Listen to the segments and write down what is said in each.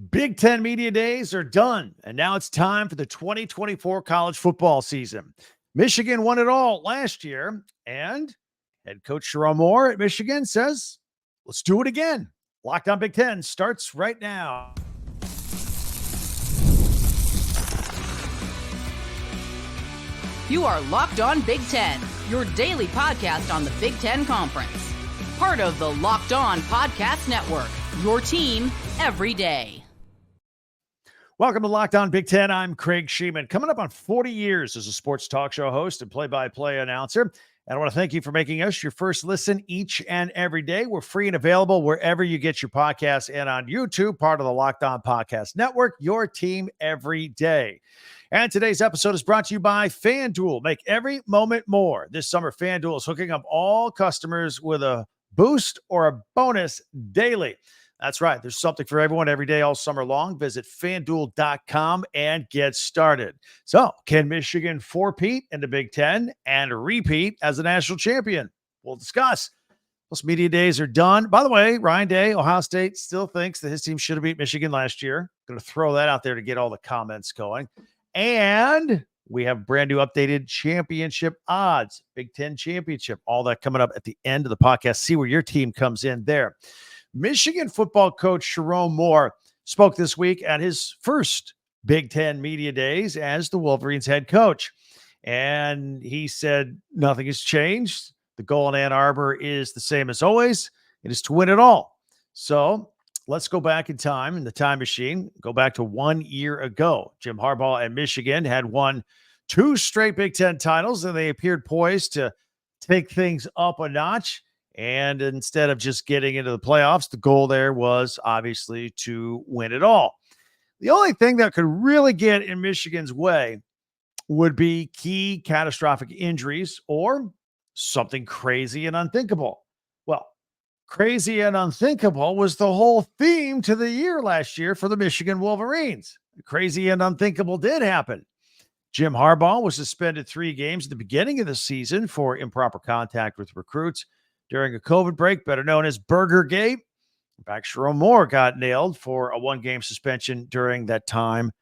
Big Ten Media Days are done, and now it's time for the 2024 college football season. Michigan won it all last year, and head coach Sherrone Moore at Michigan says, let's do it again. Locked on Big Ten starts right now. You are Locked On Big Ten, your daily podcast on the Big Ten Conference. Part of the Locked On Podcast Network, your team every day. Welcome to Locked On Big Ten. I'm Craig Sheeman. Coming up on 40 years as a sports talk show host and play-by-play announcer. And I want to thank you for making us your first listen each and every day. We're free and available wherever you get your podcasts and on YouTube, part of the Locked On Podcast Network, your team every day. And today's episode is brought to you by FanDuel. Make every moment more. This summer, FanDuel is hooking up all customers with a boost or a bonus daily. That's right. There's something for everyone every day, all summer long. Visit FanDuel.com and get started. So, can Michigan four-peat in the Big Ten and repeat as a national champion? We'll discuss. Most media days are done. By the way, Ryan Day, Ohio State, still thinks that his team should have beat Michigan last year. Going to throw that out there to get all the comments going. And we have brand new updated championship odds, Big Ten championship, all that coming up at the end of the podcast. See where your team comes in there. Michigan football coach Sherrone Moore spoke this week at his first Big Ten media days as the Wolverines head coach. And he said nothing has changed. The goal in Ann Arbor is the same as always. It is to win it all. So let's go back in time in the time machine. Go back to 1 year ago. Jim Harbaugh and Michigan had won 2 straight Big Ten titles, and they appeared poised to take things up a notch. And instead of just getting into the playoffs, the goal there was obviously to win it all. The only thing that could really get in Michigan's way would be key catastrophic injuries or something crazy and unthinkable. Well, crazy and unthinkable was the whole theme to the year last year for the Michigan Wolverines. Crazy and unthinkable did happen. Jim Harbaugh was suspended 3 games at the beginning of the season for improper contact with recruits during a COVID break, better known as Burgergate. In fact, Sherrone Moore got nailed for a 1-game suspension during that time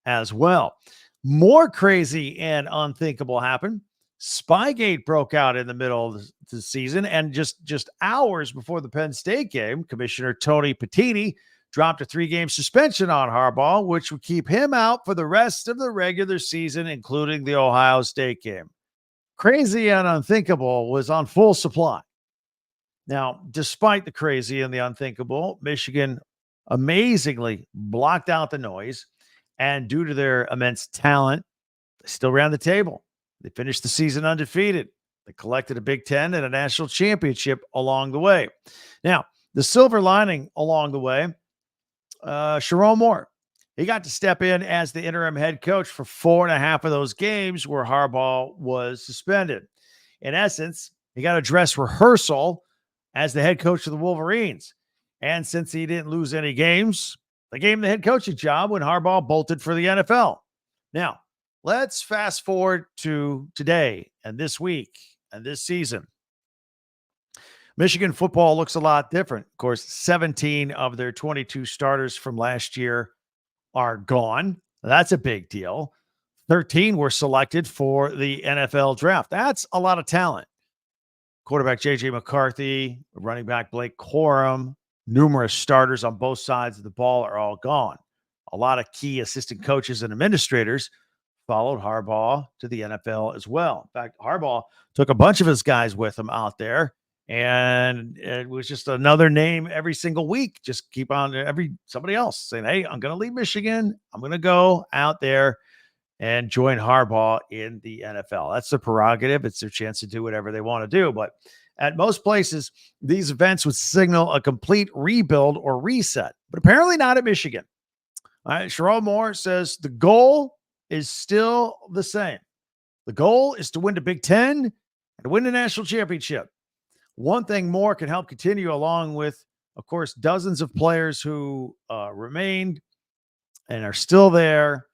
as well. More crazy and unthinkable happened. Spygate broke out in the middle of the season, and just hours before the Penn State game, Commissioner Tony Petitti dropped a 3-game suspension on Harbaugh, which would keep him out for the rest of the regular season, including the Ohio State game. Crazy and unthinkable was on full supply. Now, despite the crazy and the unthinkable, Michigan amazingly blocked out the noise, and due to their immense talent, they still ran the table. They finished the season undefeated. They collected a Big Ten and a national championship along the way. Now, the silver lining along the way, Sherrone Moore, he got to step in as the interim head coach for 4.5 of those games where Harbaugh was suspended. In essence, he got a dress rehearsal as the head coach of the Wolverines. And since he didn't lose any games, they gave him the head coaching job when Harbaugh bolted for the NFL. Now, let's fast forward to today and this week and this season. Michigan football looks a lot different. Of course, 17 of their 22 starters from last year are gone. That's a big deal. 13 were selected for the NFL draft. That's a lot of talent. Quarterback JJ McCarthy, running back Blake Corum, numerous starters on both sides of the ball are all gone. A lot of key assistant coaches and administrators followed Harbaugh to the NFL as well. In fact, Harbaugh took a bunch of his guys with him out there, and it was just another name every single week. Just keep on somebody else saying, hey, I'm going to leave Michigan. I'm going to go out there and join Harbaugh in the NFL. That's their prerogative. It's their chance to do whatever they want to do. But at most places, these events would signal a complete rebuild or reset, but apparently not at Michigan. All right, Sherrone Moore says the goal is still the same. The goal is to win the Big Ten and to win the national championship. One thing Moore can help continue, along with, of course, dozens of players who remained and are still there.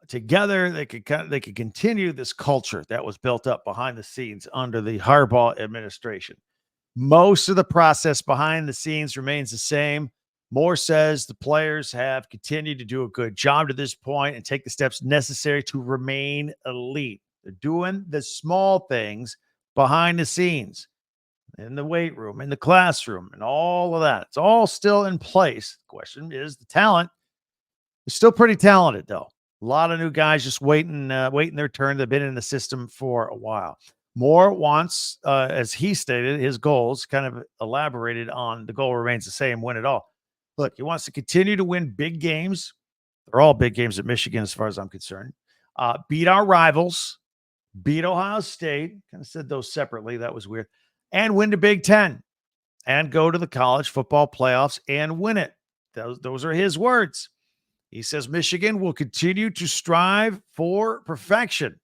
Together, they could continue this culture that was built up behind the scenes under the Harbaugh administration. Most of the process behind the scenes remains the same. Moore says the players have continued to do a good job to this point and take the steps necessary to remain elite. They're doing the small things behind the scenes, in the weight room, in the classroom, and all of that. It's all still in place. The question is the talent is still pretty talented, though. A lot of new guys just waiting their turn. They've been in the system for a while. Moore wants, as he stated, his goals, kind of elaborated on the goal remains the same, win it all. Look, he wants to continue to win big games. They're all big games at Michigan, as far as I'm concerned. Beat our rivals, beat Ohio State. Kind of said those separately. That was weird. And win the Big Ten and go to the college football playoffs and win it. Those are his words. He says Michigan will continue to strive for perfection.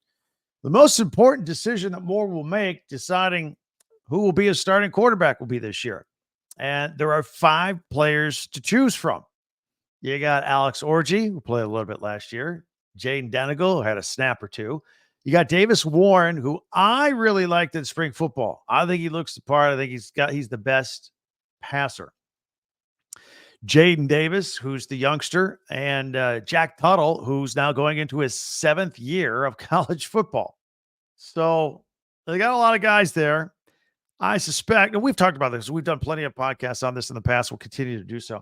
The most important decision that Moore will make, deciding who will be a starting quarterback, will be this year. And there are 5 players to choose from. You got Alex Orji, who played a little bit last year. Jaden Denigal, who had a snap or two. You got Davis Warren, who I really liked in spring football. I think he looks the part. I think he's the best passer. Jaden Davis, who's the youngster, and Jack Tuttle, who's now going into his 7th year of college football. So they got a lot of guys there. I suspect, and we've talked about this. We've done plenty of podcasts on this in the past. We'll continue to do so.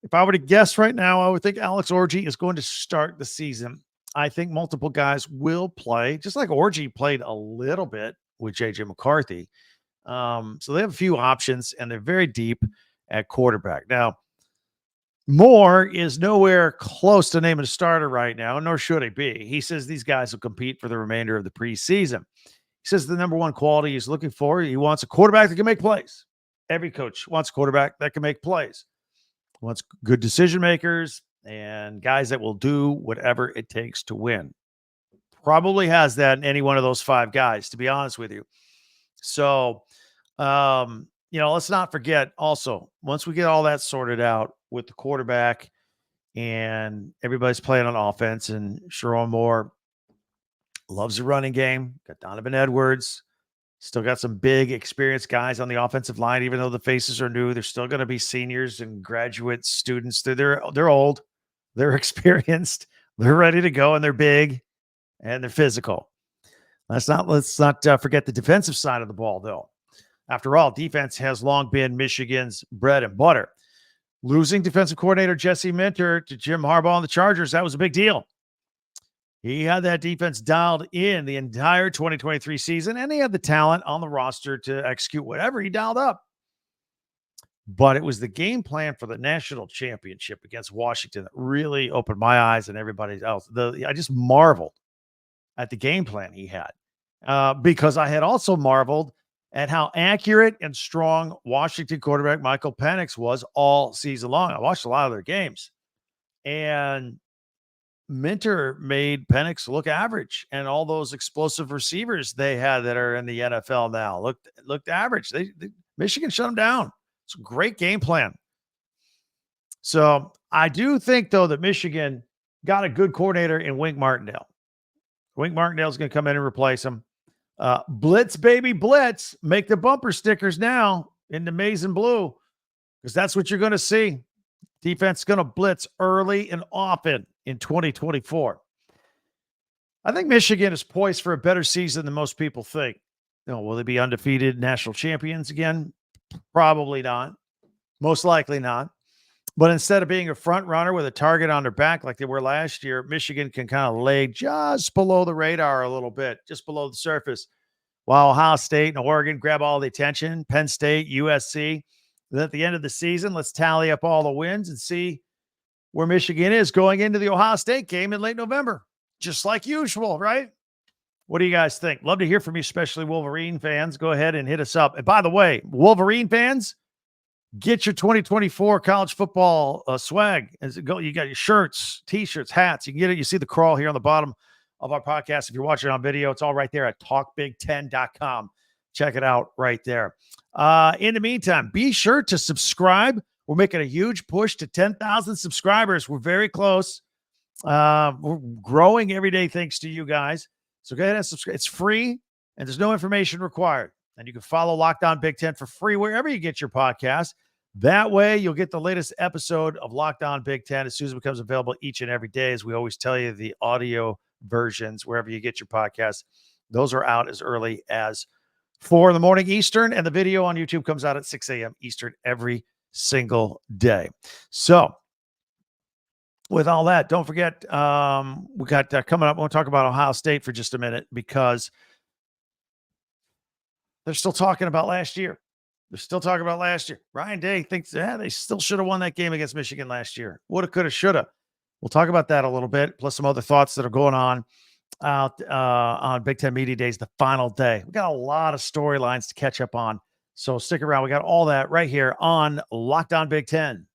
If I were to guess right now, I would think Alex Orji is going to start the season. I think multiple guys will play, just like Orji played a little bit with JJ McCarthy. So they have a few options, and they're very deep at quarterback. Now, Moore is nowhere close to naming a starter right now, nor should he be. He says these guys will compete for the remainder of the preseason. He says the number one quality he's looking for, he wants a quarterback that can make plays. Every coach wants a quarterback that can make plays. Wants good decision makers and guys that will do whatever it takes to win. Probably has that in any one of those 5 guys, to be honest with you. So, let's not forget also, once we get all that sorted out with the quarterback and everybody's playing on offense, and Sherrone Moore loves the running game, got Donovan Edwards, still got some big experienced guys on the offensive line. Even though the faces are new, they're still going to be seniors and graduate students. They're old, they're experienced, they're ready to go, and they're big and they're physical. Let's not forget the defensive side of the ball, though. After all, defense has long been Michigan's bread and butter. Losing defensive coordinator Jesse Minter to Jim Harbaugh and the Chargers, that was a big deal. He had that defense dialed in the entire 2023 season, and he had the talent on the roster to execute whatever he dialed up. But it was the game plan for the national championship against Washington that really opened my eyes and everybody else. I just marveled at the game plan he had because I had also marveled at how accurate and strong Washington quarterback Michael Penix was all season long. I watched a lot of their games, and Minter made Penix look average, and all those explosive receivers they had that are in the NFL now looked average. Michigan shut them down. It's a great game plan. So I do think, though, that Michigan got a good coordinator in Wink Martindale. Wink Martindale's going to come in and replace him. Blitz, baby, blitz. Make the bumper stickers now in the maize and blue, because that's what you're going to see. Defense going to blitz early and often in 2024. I think Michigan is poised for a better season than most people think. Will they be undefeated national champions again? Probably not. Most likely not. But instead of being a front runner with a target on their back like they were last year, Michigan can kind of lay just below the radar a little bit, just below the surface, while Ohio State and Oregon grab all the attention, Penn State, USC. Then at the end of the season, let's tally up all the wins and see where Michigan is going into the Ohio State game in late November, just like usual, right? What do you guys think? Love to hear from you, especially Wolverine fans. Go ahead and hit us up. And by the way, Wolverine fans, get your 2024 college football swag. You got your shirts, T-shirts, hats. You can get it. You see the crawl here on the bottom of our podcast. If you're watching on video, it's all right there at talkbig10.com. Check it out right there. In the meantime, be sure to subscribe. We're making a huge push to 10,000 subscribers. We're very close. We're growing every day thanks to you guys. So go ahead and subscribe. It's free, and there's no information required. And you can follow Locked On Big Ten for free wherever you get your podcast. That way, you'll get the latest episode of Locked On Big Ten as soon as it becomes available each and every day. As we always tell you, the audio versions, wherever you get your podcasts, those are out as early as 4 in the morning Eastern, and the video on YouTube comes out at 6 a.m. Eastern every single day. So, with all that, don't forget, we got coming up, we'll talk about Ohio State for just a minute because they're still talking about last year. Ryan Day thinks they still should have won that game against Michigan last year. Woulda, coulda, shoulda. We'll talk about that a little bit, plus some other thoughts that are going on out on Big Ten Media Days, the final day. We got a lot of storylines to catch up on, so stick around. We got all that right here on Locked On Big Ten.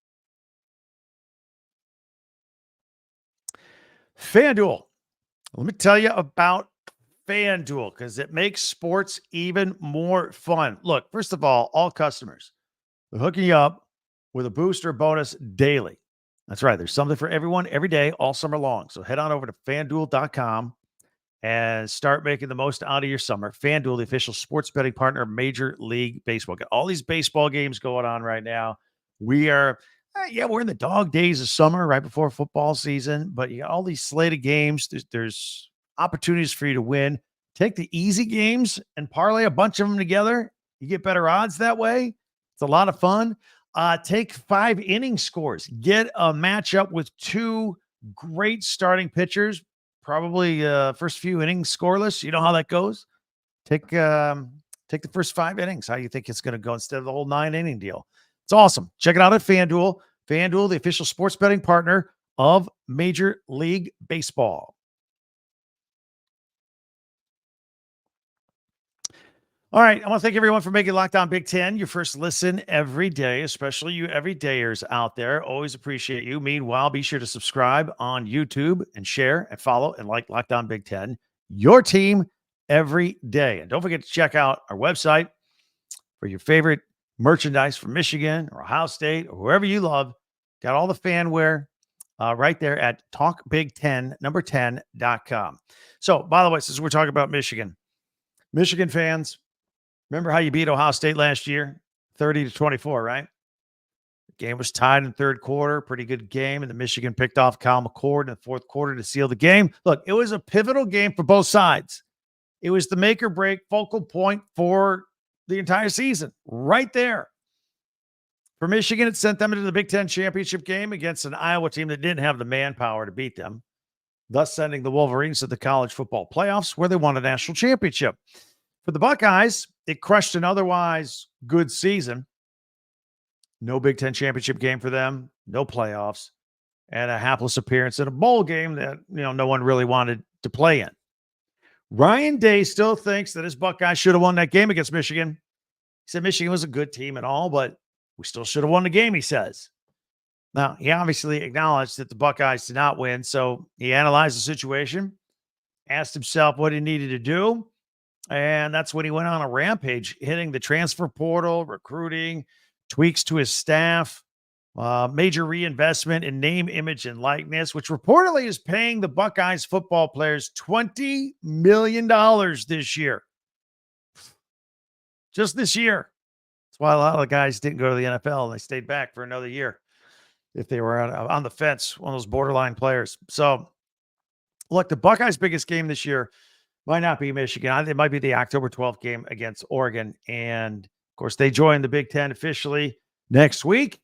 FanDuel. Let me tell you about FanDuel because it makes sports even more fun. Look, first of all customers, they're hooking you up with a booster bonus daily. That's right. There's something for everyone every day, all summer long. So head on over to FanDuel.com and start making the most out of your summer. FanDuel, the official sports betting partner of Major League Baseball. Got all these baseball games going on right now. We're in the dog days of summer, right before football season, but you got all these slated games. There's opportunities for you to win. Take the easy games and parlay a bunch of them together. You get better odds that way. It's a lot of fun. Take 5 inning scores. Get a matchup with 2 great starting pitchers. Probably first few innings scoreless. You know how that goes. Take the first 5 innings. How you think it's going to go instead of the whole 9-inning deal. It's awesome. Check it out at FanDuel. FanDuel, the official sports betting partner of Major League Baseball. All right. I want to thank everyone for making Locked On Big Ten your first listen every day, especially you everydayers out there. Always appreciate you. Meanwhile, be sure to subscribe on YouTube and share and follow and like Locked On Big Ten, your team every day. And don't forget to check out our website for your favorite merchandise from Michigan or Ohio State or whoever you love. Got all the fanware right there at talkbig1010.com. So, by the way, since we're talking about Michigan fans, remember how you beat Ohio State last year? 30-24, right? The game was tied in third quarter. Pretty good game. And the Michigan picked off Kyle McCord in the fourth quarter to seal the game. Look, it was a pivotal game for both sides. It was the make or break focal point for the entire season right there. For Michigan, it sent them into the Big Ten championship game against an Iowa team that didn't have the manpower to beat them, thus sending the Wolverines to the college football playoffs where they won a national championship. For the Buckeyes, it crushed an otherwise good season. No Big Ten championship game for them, no playoffs, and a hapless appearance in a bowl game that no one really wanted to play in. Ryan Day still thinks that his Buckeyes should have won that game against Michigan. He said Michigan was a good team and all, but we still should have won the game, he says. Now, he obviously acknowledged that the Buckeyes did not win, so he analyzed the situation, asked himself what he needed to do, and that's when he went on a rampage, hitting the transfer portal, recruiting, tweaks to his staff, major reinvestment in name, image, and likeness, which reportedly is paying the Buckeyes football players $20 million this year. Just this year. That's why a lot of the guys didn't go to the NFL and they stayed back for another year if they were on the fence, one of those borderline players. So, look, the Buckeyes' biggest game this year might not be Michigan. It might be the October 12th game against Oregon. And, of course, they join the Big Ten officially next week.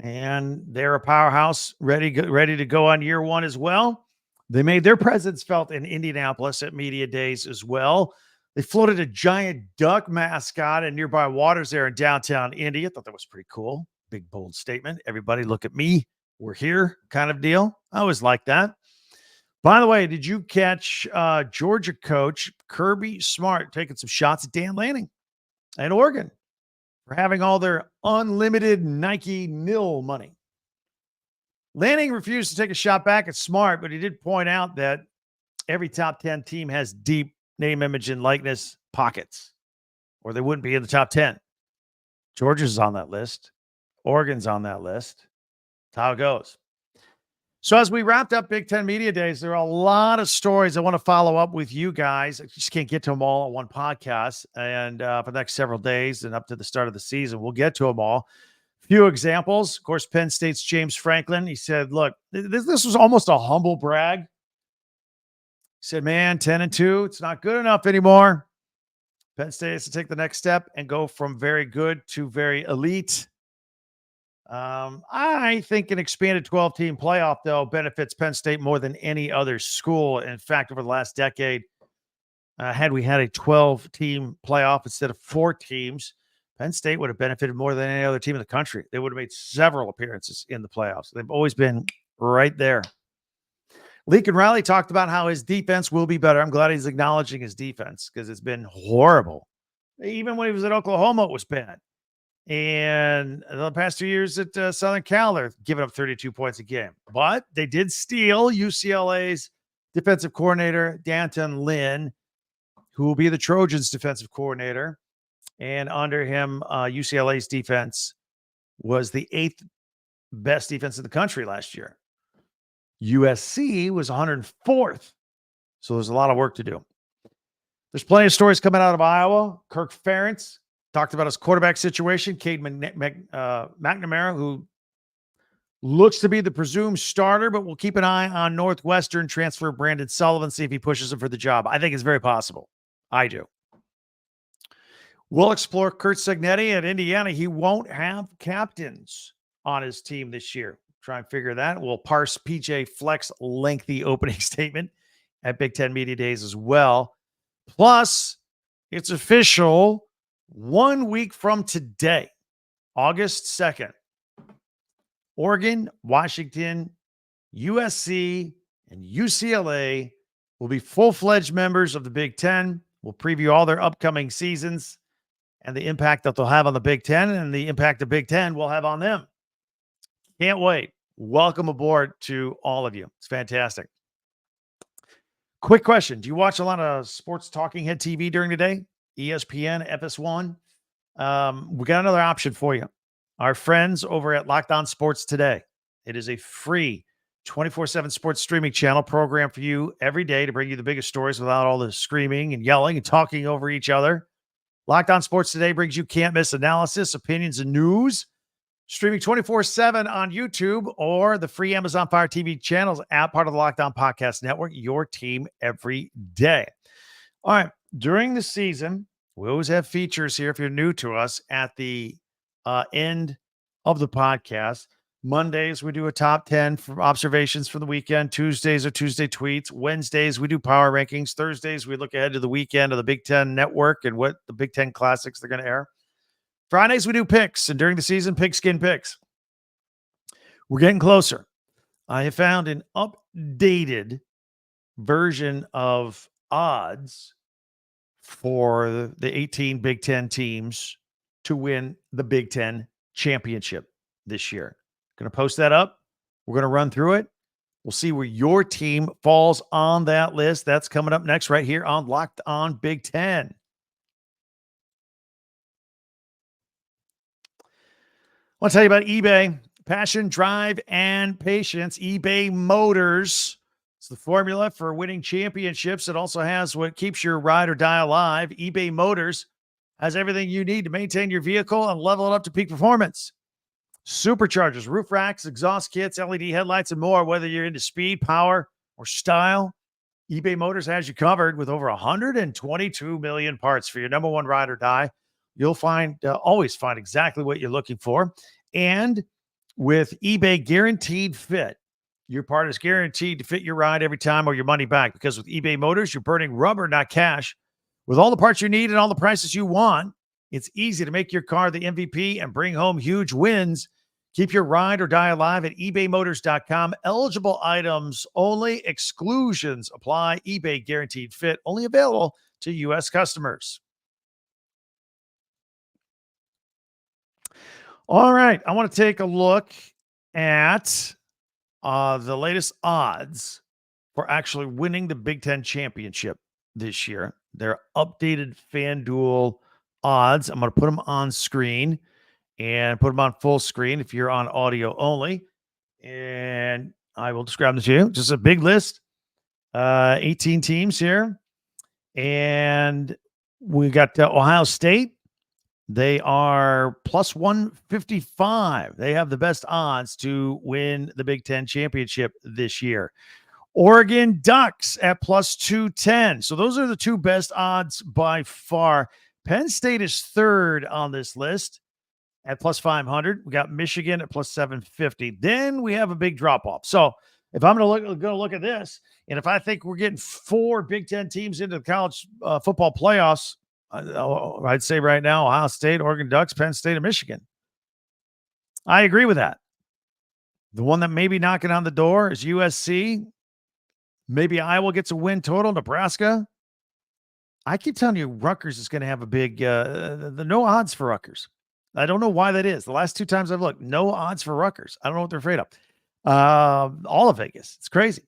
And they're a powerhouse ready to go on year one as well. They made their presence felt in Indianapolis at Media Days as well. They floated a giant duck mascot in nearby waters there in downtown Indy. I thought that was pretty cool. Big, bold statement. Everybody look at me. We're here kind of deal. I always like that. By the way, did you catch Georgia coach Kirby Smart taking some shots at Dan Lanning and Oregon for having all their unlimited Nike nil money? Lanning refused to take a shot back at Smart, but he did point out that every top 10 team has deep name, image, and likeness pockets, or they wouldn't be in the top 10. Georgia's on that list. Oregon's on that list. That's how it goes. So as we wrapped up Big Ten Media Days, there are a lot of stories I want to follow up with you guys. I just can't get to them all on one podcast. And for the next several days and up to the start of the season, we'll get to them all. Few examples. Of course, Penn State's James Franklin. He said, look, this was almost a humble brag. He said, man, 10-2, it's not good enough anymore. Penn State has to take the next step and go from very good to very elite. I think an expanded 12-team playoff, though, benefits Penn State more than any other school. In fact, over the last decade, had we had a 12-team playoff instead of 4 teams, Penn State would have benefited more than any other team in the country. They would have made several appearances in the playoffs. They've always been right there. Lincoln Riley talked about how his defense will be better. I'm glad he's acknowledging his defense because it's been horrible. Even when he was at Oklahoma, it was bad. And the past 2 years at Southern Cal, they're giving up 32 points a game. But they did steal UCLA's defensive coordinator, D'Anton Lynn, who will be the Trojans' defensive coordinator. And under him, UCLA's defense was the 8th best defense in the country last year. USC was 104th. So there's a lot of work to do. There's plenty of stories coming out of Iowa. Kirk Ferentz talked about his quarterback situation. Cade McNamara, who looks to be the presumed starter, but we'll keep an eye on Northwestern transfer Brandon Sullivan, see if he pushes him for the job. I think it's very possible. I do. We'll explore Kurt Cignetti at Indiana. He won't have captains on his team this year. Try and figure that. We'll parse PJ Fleck's lengthy opening statement at Big Ten Media Days as well. Plus, it's official 1 week from today, August 2nd. Oregon, Washington, USC, and UCLA will be full-fledged members of the Big Ten. We'll preview all their upcoming seasons and the impact that they'll have on the Big Ten and the impact the Big Ten will have on them. Can't wait. Welcome aboard to all of you. It's fantastic. Quick question. Do you watch a lot of sports talking head TV during the day? ESPN, FS1? We got another option for you. Our friends over at Locked On Sports Today. It is a free 24/7 sports streaming channel program for you every day to bring you the biggest stories without all the screaming and yelling and talking over each other. Locked On Sports Today brings you can't-miss analysis, opinions, and news. Streaming 24/7 on YouTube or the free Amazon Fire TV channels app, part of the Locked On Podcast Network, your team every day. All right. During the season, we always have features here if you're new to us at the end of the podcast. Mondays, we do a top 10 for observations from the weekend. Tuesdays are Tuesday tweets. Wednesdays, we do power rankings. Thursdays, we look ahead to the weekend of the Big Ten Network and what the Big Ten Classics they're going to air. Fridays, we do picks, and during the season, pigskin picks. We're getting closer. I have found an updated version of odds for the 18 Big Ten teams to win the Big Ten championship this year. Going to post that up. We're going to run through it. We'll see where your team falls on that list. That's coming up next right here on Locked On Big Ten. I want to tell you about eBay. Passion, drive, and patience. eBay Motors. It's the formula for winning championships. It also has what keeps your ride or die alive. eBay Motors has everything you need to maintain your vehicle and level it up to peak performance. Superchargers, roof racks, exhaust kits, LED headlights, and more. Whether you're into speed, power, or style, eBay Motors has you covered with over 122 million parts for your number one ride or die. You'll always find exactly what you're looking for. And with eBay Guaranteed Fit, your part is guaranteed to fit your ride every time or your money back. Because with eBay Motors, you're burning rubber, not cash. With all the parts you need and all the prices you want, it's easy to make your car the MVP and bring home huge wins. Keep your ride or die alive at ebaymotors.com. Eligible items only. Exclusions apply. eBay Guaranteed Fit only available to U.S. customers. All right. I want to take a look at the latest odds for actually winning the Big Ten championship this year. They're updated FanDuel odds. I'm going to put them on screen and put them on full screen if you're on audio only. And I will describe them to you. Just a big list. 18 teams here. And we got Ohio State They are plus 155. They have the best odds to win the Big Ten championship this year. Oregon Ducks at plus 210. So those are the two best odds by far. Penn State is third on this list at plus 500. We got Michigan at plus 750. Then we have a big drop off. So if I'm going to look at this, and if I think we're getting 4 Big Ten teams into the college football playoffs, I'd say right now, Ohio State, Oregon Ducks, Penn State, and Michigan. I agree with that. The one that may be knocking on the door is USC. Maybe Iowa gets a win total. Nebraska. I keep telling you, Rutgers is going to have a big, the no odds for Rutgers. I don't know why that is. The last 2 times I've looked, no odds for Rutgers. I don't know what they're afraid of. All of Vegas. It's crazy.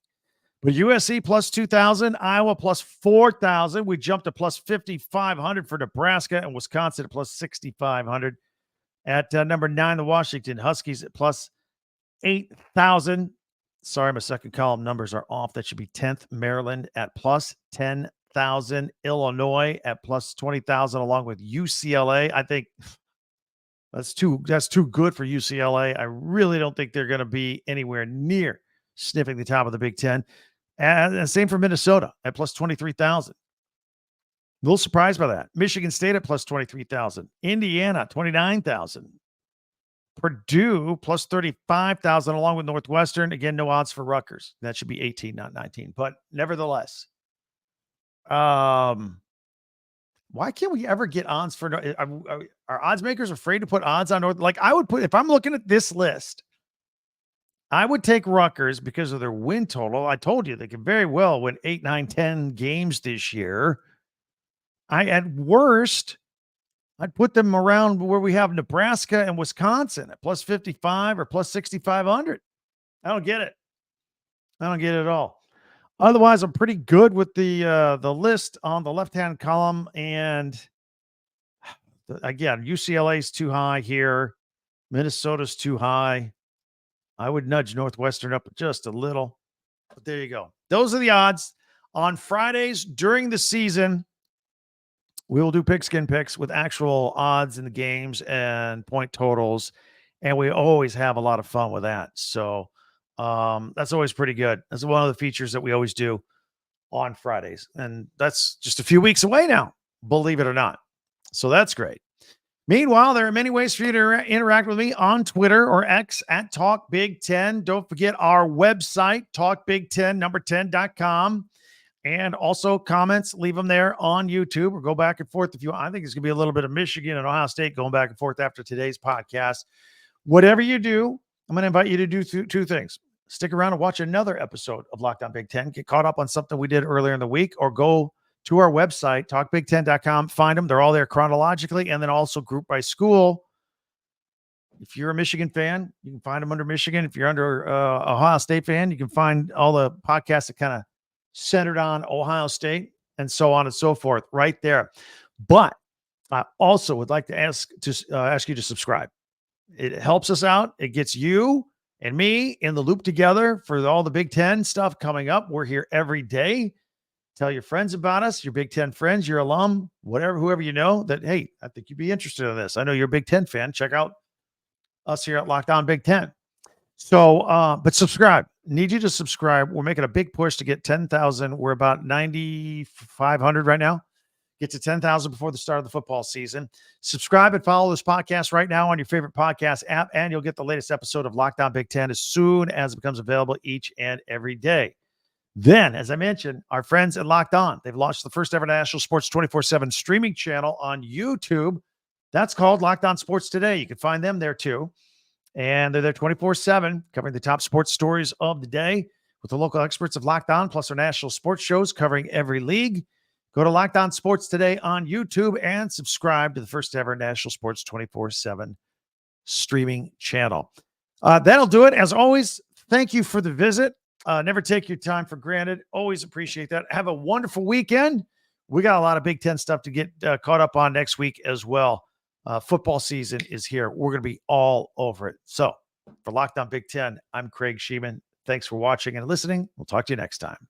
But USC plus 2,000, Iowa plus 4,000. We jumped to plus 5,500 for Nebraska and Wisconsin at plus 6,500. At number 9, the Washington Huskies at plus 8,000. Sorry, my second column numbers are off. That should be 10th. Maryland at plus 10,000. Illinois at plus 20,000, along with UCLA. I think that's too good for UCLA. I really don't think they're going to be anywhere near sniffing the top of the Big Ten. And same for Minnesota at plus 23,000. A little surprised by that. Michigan State at plus 23,000. Indiana, 29,000. Purdue plus 35,000 along with Northwestern. Again, no odds for Rutgers. That should be 18, not 19. But nevertheless, why can't we ever get odds for are odds makers afraid to put odds on North? Like I would put, if I'm looking at this list, I would take Rutgers because of their win total. I told you they could very well win 8, 9, 10 games this year. At worst, I'd put them around where we have Nebraska and Wisconsin at plus 55 or plus 6,500. I don't get it. I don't get it at all. Otherwise, I'm pretty good with the list on the left-hand column. And again, UCLA's too high here. Minnesota's too high. I would nudge Northwestern up just a little. But there you go. Those are the odds. On Fridays during the season, we will do pigskin picks with actual odds in the games and point totals. And we always have a lot of fun with that. So that's always pretty good. That's one of the features that we always do on Fridays. And that's just a few weeks away now, believe it or not. So that's great. Meanwhile, there are many ways for you to interact with me on Twitter or X at Talk Big Ten. Don't forget our website, talkbig10, 10.com. And also comments, leave them there on YouTube or go back and forth if you want. I think it's going to be a little bit of Michigan and Ohio State going back and forth after today's podcast. Whatever you do, I'm going to invite you to do two things. Stick around and watch another episode of Locked On Big Ten. Get caught up on something we did earlier in the week, or go to our website, talkbig10.com. Find them. They're all there chronologically and then also grouped by school. If you're a Michigan fan, you can find them under Michigan. If you're under Ohio State fan, you can find all the podcasts that kind of centered on Ohio State and so on and so forth right there. But I also would like to ask you to subscribe. It helps us out. It gets you and me in the loop together for all the Big Ten stuff coming up. We're here every day. Tell your friends about us, your Big Ten friends, your alum, whoever you know that, hey, I think you'd be interested in this. I know you're a Big Ten fan. Check out us here at Locked On Big Ten. So, but subscribe. Need you to subscribe. We're making a big push to get 10,000. We're about 9,500 right now. Get to 10,000 before the start of the football season. Subscribe and follow this podcast right now on your favorite podcast app, and you'll get the latest episode of Locked On Big Ten as soon as it becomes available each and every day. Then, as I mentioned, our friends at Locked On, they've launched the first ever national sports 24/7 streaming channel on YouTube. That's called Locked On Sports Today. You can find them there too. And they're there 24/7, covering the top sports stories of the day with the local experts of Locked On, plus our national sports shows covering every league. Go to Locked On Sports Today on YouTube and subscribe to the first ever national sports 24/7 streaming channel. That'll do it. As always, thank you for the visit. Never take your time for granted. Always appreciate that. Have a wonderful weekend. We got a lot of Big Ten stuff to get caught up on next week as well. Football season is here. We're going to be all over it. So for Locked On Big Ten, I'm Craig Sheeman. Thanks for watching and listening. We'll talk to you next time.